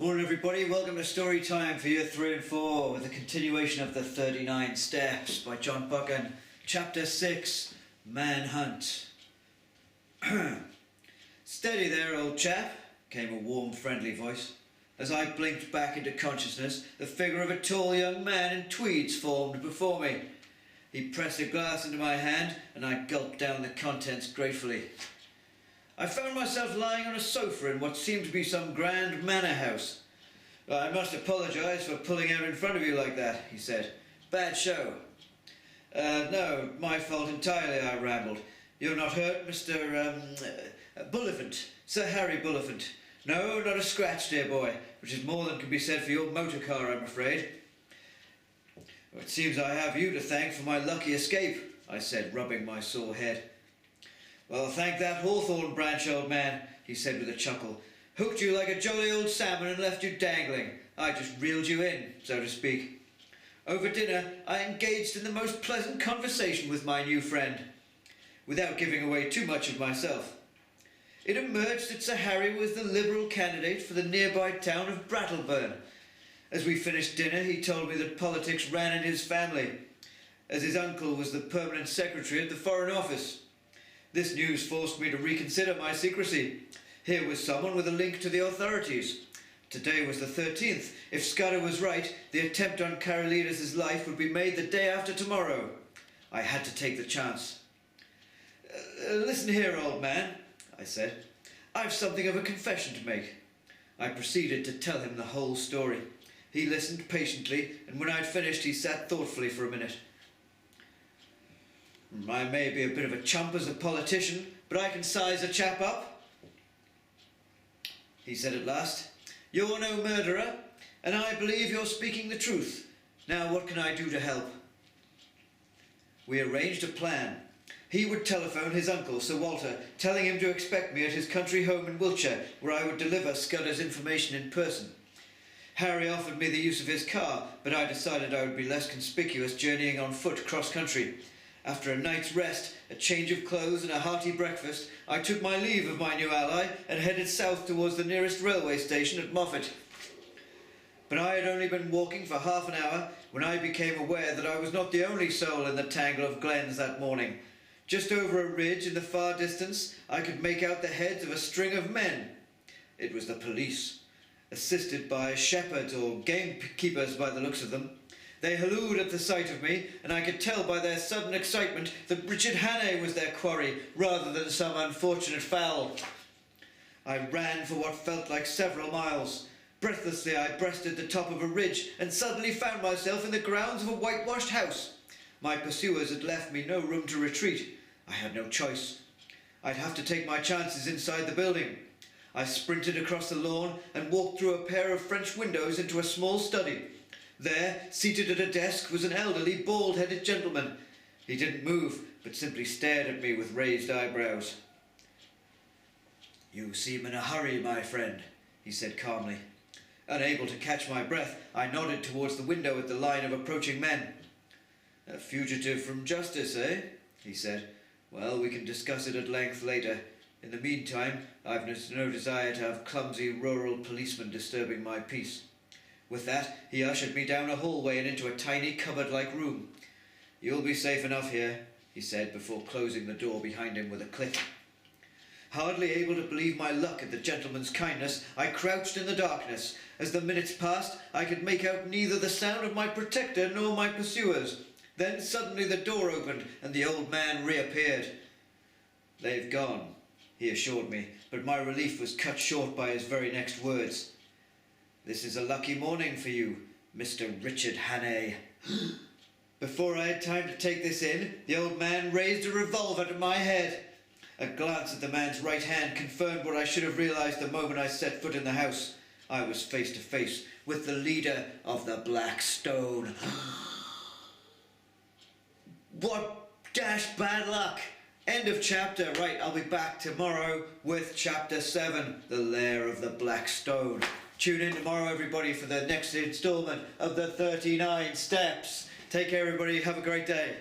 Morning everybody, welcome to Story Time for Year 3 and 4 with a continuation of the 39 Steps by John Buchan, Chapter 6, Manhunt. Steady there, old chap, came a warm, friendly voice. As I blinked back into consciousness, the figure of a tall young man in tweeds formed before me. He pressed a glass into my hand and I gulped down the contents gratefully. I found myself lying on a sofa in what seemed to be some grand manor house. I must apologise for pulling out in front of you like that, he said. Bad show. No, my fault entirely, I rambled. You're not hurt, Mr. Bullivant, Sir Harry Bullivant. No, not a scratch, dear boy, which is more than can be said for your motor car, I'm afraid. It seems I have you to thank for my lucky escape, I said, rubbing my sore head. Well, thank that hawthorn branch, old man, he said with a chuckle. Hooked you like a jolly old salmon and left you dangling. I just reeled you in, so to speak. Over dinner, I engaged in the most pleasant conversation with my new friend, without giving away too much of myself. It emerged that Sir Harry was the Liberal candidate for the nearby town of Brattleburn. As we finished dinner, he told me that politics ran in his family, as his uncle was the permanent secretary at the Foreign Office. This news forced me to reconsider my secrecy. Here was someone with a link to the authorities. Today was the 13th. If Scudder was right, the attempt on Carolidis' life would be made the day after tomorrow. I had to take the chance. Listen here, old man, I said. I've something of a confession to make. I proceeded to tell him the whole story. He listened patiently, and when I'd finished, he sat thoughtfully for a minute. I may be a bit of a chump as a politician, but I can size a chap up, he said at last. You're no murderer, and I believe you're speaking the truth. Now what can I do to help? We arranged a plan. He would telephone his uncle, Sir Walter, telling him to expect me at his country home in Wiltshire, where I would deliver Scudder's information in person. Harry offered me the use of his car, but I decided I would be less conspicuous journeying on foot cross-country. After a night's rest, a change of clothes and a hearty breakfast, I took my leave of my new ally and headed south towards the nearest railway station at Moffat. But I had only been walking for half an hour when I became aware that I was not the only soul in the tangle of glens that morning. Just over a ridge in the far distance, I could make out the heads of a string of men. It was the police, assisted by shepherds or gamekeepers by the looks of them. They hallooed at the sight of me, and I could tell by their sudden excitement that Richard Hannay was their quarry, rather than some unfortunate fowl. I ran for what felt like several miles. Breathlessly I breasted the top of a ridge, and suddenly found myself in the grounds of a whitewashed house. My pursuers had left me no room to retreat. I had no choice. I'd have to take my chances inside the building. I sprinted across the lawn and walked through a pair of French windows into a small study. There, seated at a desk, was an elderly, bald-headed gentleman. He didn't move, but simply stared at me with raised eyebrows. You seem in a hurry, my friend, he said calmly. Unable to catch my breath, I nodded towards the window at the line of approaching men. A fugitive from justice, eh? He said. Well, we can discuss it at length later. In the meantime, I've no desire to have clumsy rural policemen disturbing my peace. With that, he ushered me down a hallway and into a tiny cupboard-like room. You'll be safe enough here, he said, before closing the door behind him with a click. Hardly able to believe my luck at the gentleman's kindness, I crouched in the darkness. As the minutes passed, I could make out neither the sound of my protector nor my pursuers. Then suddenly the door opened and the old man reappeared. They've gone, he assured me, but my relief was cut short by his very next words. This is a lucky morning for you, Mr. Richard Hannay. Before I had time to take this in, the old man raised a revolver to my head. A glance at the man's right hand confirmed what I should have realised the moment I set foot in the house. I was face to face with the leader of the Black Stone. What dash bad luck! End of chapter. Right, I'll be back tomorrow with chapter 7, The Lair of the Black Stone. Tune in tomorrow, everybody, for the next instalment of the 39 Steps. Take care, everybody. Have a great day.